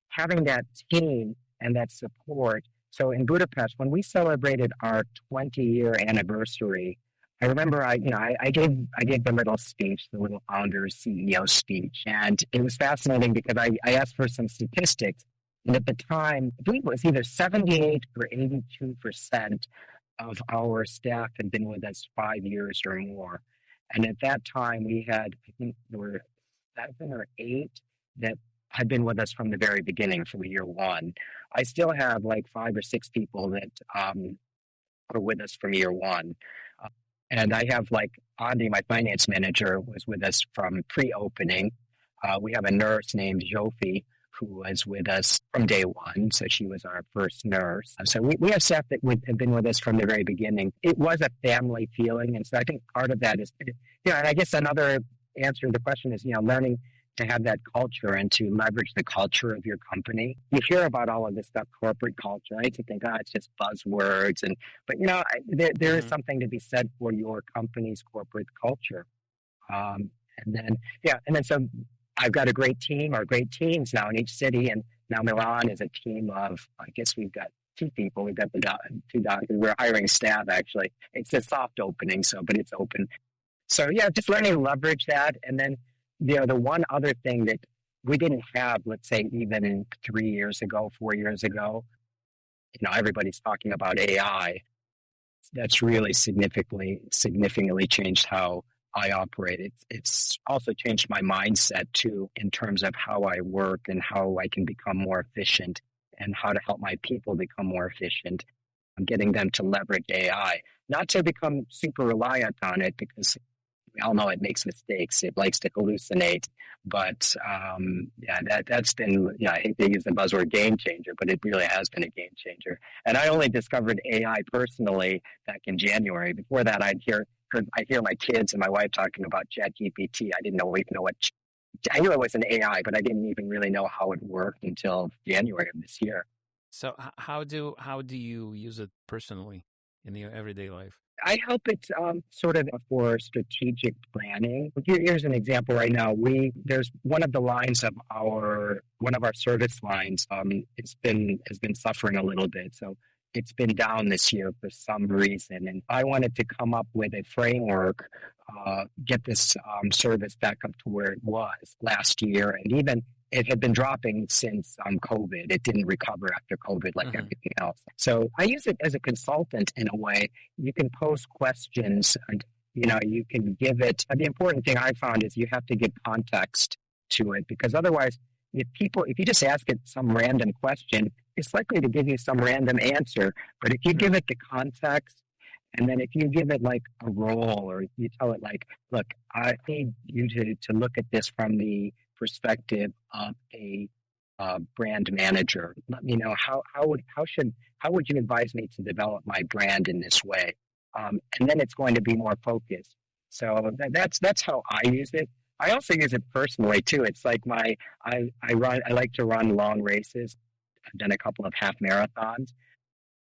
S2: having that team and that support. So in Budapest, when we celebrated our 20-year anniversary, I remember I gave the little speech, the little founder's CEO speech, and it was fascinating because I asked for some statistics, and at the time, I believe it was either 78 or 82% of our staff had been with us 5 years or more, and at that time we had, I think there were 7 or 8 that had been with us from the very beginning, from year one. I still have like 5 or 6 people that are with us from year one. And I have Andi, my finance manager, was with us from pre-opening. We have a nurse named Jofi who was with us from day one. So she was our first nurse. So we have staff that have been with us from the very beginning. It was a family feeling. And so I think part of that is, and I guess another answer to the question is, learning to have that culture and to leverage the culture of your company. You hear about all of this stuff, corporate culture. I used to think, it's just buzzwords. But there is something to be said for your company's corporate culture. And then so I've got a great team, or great teams now in each city. And now Milan is a team of, I guess we've got 2 people. We've got the 2 doctors. We're hiring staff, actually. It's a soft opening, but it's open. So just learning to leverage that. And then the one other thing that we didn't have, let's say, even 3 years ago, 4 years ago, everybody's talking about AI. That's really significantly changed how I operate. It's also changed my mindset too, in terms of how I work and how I can become more efficient and how to help my people become more efficient. I'm getting them to leverage AI, not to become super reliant on it, because we all know it makes mistakes. It likes to hallucinate. But that's been, I hate to use the buzzword game changer, but it really has been a game changer. And I only discovered AI personally back in January. Before that, I hear my kids and my wife talking about ChatGPT. I didn't even know what. I knew it was an AI, but I didn't even really know how it worked until January of this year.
S1: So how do you use it personally in your everyday life?
S2: I help it sort of for strategic planning. Here's an example right now. There's one of the lines of one of our service lines. Has been suffering a little bit, so it's been down this year for some reason. And I wanted to come up with a framework, get this service back up to where it was last year, and even. It had been dropping since COVID. It didn't recover after COVID like everything else. So I use it as a consultant in a way. You can pose questions and, you can give it. The important thing I found is you have to give context to it, because otherwise, if you just ask it some random question, it's likely to give you some random answer. But if you give it the context, and then if you give it like a role, or you tell it like, look, I need you to look at this from the perspective of a brand manager. Let me know how would you advise me to develop my brand in this way, and then it's going to be more focused. So that's how I use it. I also use it personally too. It's like I like to run long races. I've done a couple of half marathons.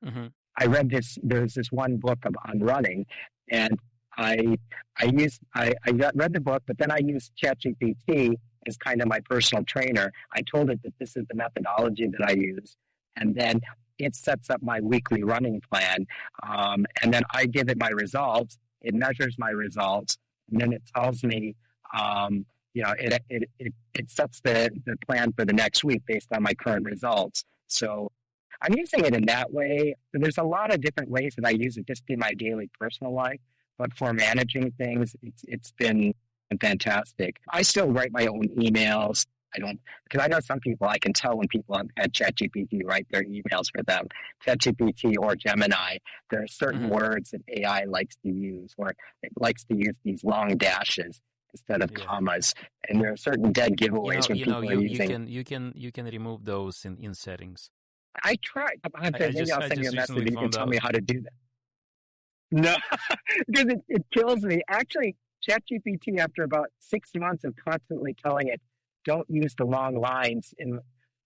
S2: Mm-hmm. I read there's this one book on running, and I read the book, but then I used ChatGPT as kind of my personal trainer. I told it that this is the methodology that I use, and then it sets up my weekly running plan, and then I give it my results. It measures my results, and then it tells me, it sets the plan for the next week based on my current results. So I'm using it in that way. There's a lot of different ways that I use it just in my daily personal life, but for managing things, it's been fantastic. I still write my own emails. Because I know some people, I can tell when people at ChatGPT write their emails for them. ChatGPT or Gemini, there are certain words that AI likes to use, or it likes to use these long dashes instead of commas. And there are certain dead giveaways when people are using.
S1: You can remove those in settings.
S2: I tried. Maybe I'll send you a message and you can tell me how to do that. No, because it kills me. Actually, ChatGPT, after about 6 months of constantly telling it, don't use the long lines. And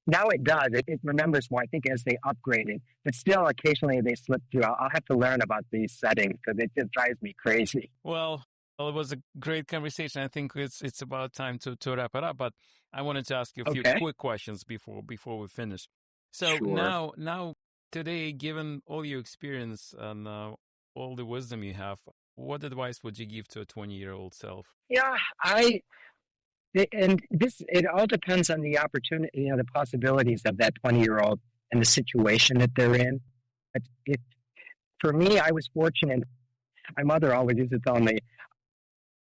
S2: now it does. It remembers more, I think, as they upgrade it. But still, occasionally they slip through. I'll have to learn about these settings because it just drives me crazy.
S1: Well, it was a great conversation. I think it's about time to wrap it up. But I wanted to ask you a few quick questions before we finish. So now, today, given all your experience and all the wisdom you have, what advice would you give to a 20-year-old self?
S2: Yeah, it all depends on the opportunity, the possibilities of that 20-year-old and the situation that they're in. For me, I was fortunate. My mother always used to tell me,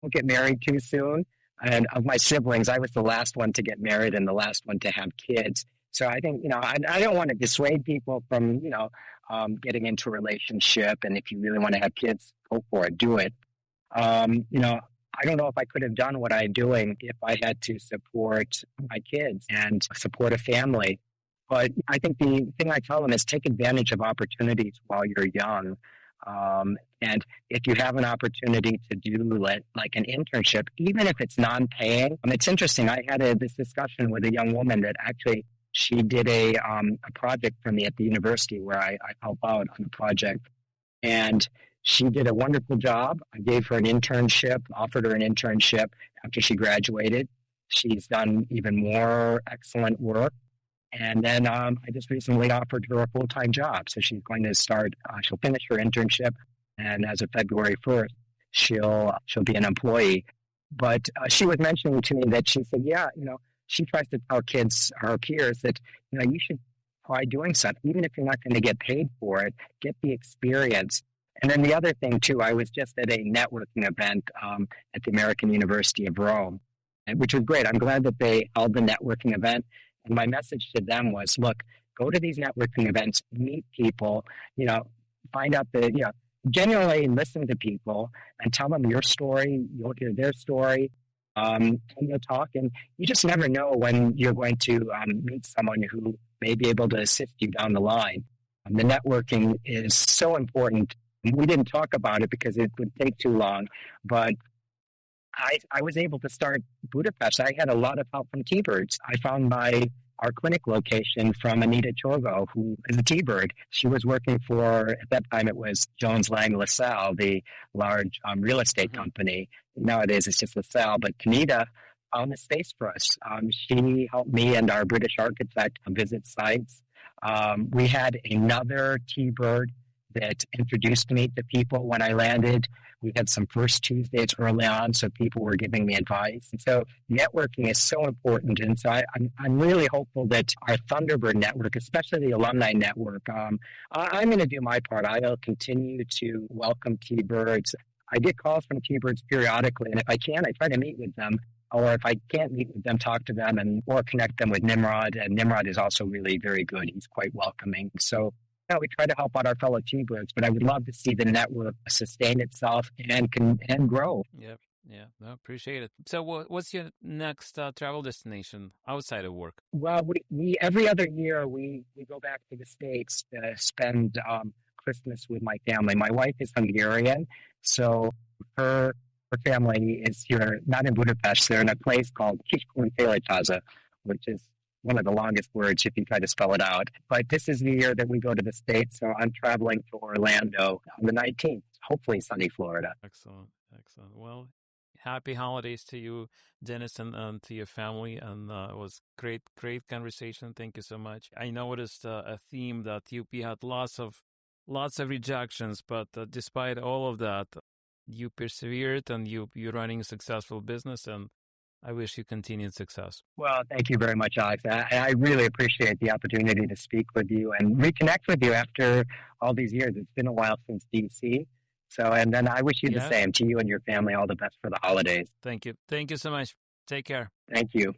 S2: don't get married too soon. And of my siblings, I was the last one to get married and the last one to have kids. So I think, I don't want to dissuade people from, getting into a relationship. And if you really want to have kids, go for it, do it. I don't know if I could have done what I'm doing if I had to support my kids and support a family. But I think the thing I tell them is take advantage of opportunities while you're young. And if you have an opportunity to do like an internship, even if it's non-paying, it's interesting. I had this discussion with a young woman that actually she did a project for me at the university where I help out on the project. And she did a wonderful job. I gave her an internship, offered her an internship after she graduated. She's done even more excellent work. And then I just recently offered her a full-time job. So she's going to start, she'll finish her internship. And as of February 1st, she'll be an employee. But she was mentioning to me that she said, she tries to tell kids, her peers, that, you should try doing something. Even if you're not going to get paid for it, get the experience. And then the other thing, too, I was just at a networking event at the American University of Rome, which was great. I'm glad that they held the networking event. And my message to them was, look, go to these networking events, meet people, find out genuinely listen to people and tell them your story. You'll hear their story. And they'll talk, and you just never know when you're going to meet someone who may be able to assist you down the line. The networking is so important. We didn't talk about it because it would take too long, but I was able to start Budapest. I had a lot of help from T-Birds. I found our clinic location from Anita Chorgo, who is a T-Bird. She was working for, at that time it was Jones Lang LaSalle, the large real estate company. Nowadays it's just LaSalle, but Anita found a space for us. She helped me and our British architect visit sites. We had another T-Bird that introduced me to people when I landed. We had some first Tuesdays early on, so people were giving me advice. And so networking is so important. And so I'm really hopeful that our Thunderbird network, especially the alumni network, I'm going to do my part. I'll continue to welcome T-Birds. I get calls from T-Birds periodically, and if I can, I try to meet with them. Or if I can't meet with them, talk to them or connect them with Nimrod. And Nimrod is also really very good. He's quite welcoming. So we try to help out our fellow T-Birds, but I would love to see the network sustain itself and grow.
S1: Yep. Yeah, no, appreciate it. So what's your next travel destination outside of work?
S2: Well, we every other year, we go back to the States to spend Christmas with my family. My wife is Hungarian, so her family is here, not in Budapest. They're in a place called Kiskunfélegyháza, which is one of the longest words if you try to spell it out. But this is the year that we go to the States, so I'm traveling to Orlando on the 19th, hopefully sunny Florida.
S1: Excellent. Well, happy holidays to you, Dennis, and to your family. And it was great conversation. Thank you so much. I noticed a theme that UP had lots of rejections, but despite all of that, you persevered and you're running a successful business, and I wish you continued success.
S2: Well, thank you very much, Alex. I really appreciate the opportunity to speak with you and reconnect with you after all these years. It's been a while since DC. So, and then I wish you the same to you and your family. All the best for the holidays.
S1: Thank you. Thank you so much. Take care.
S2: Thank you.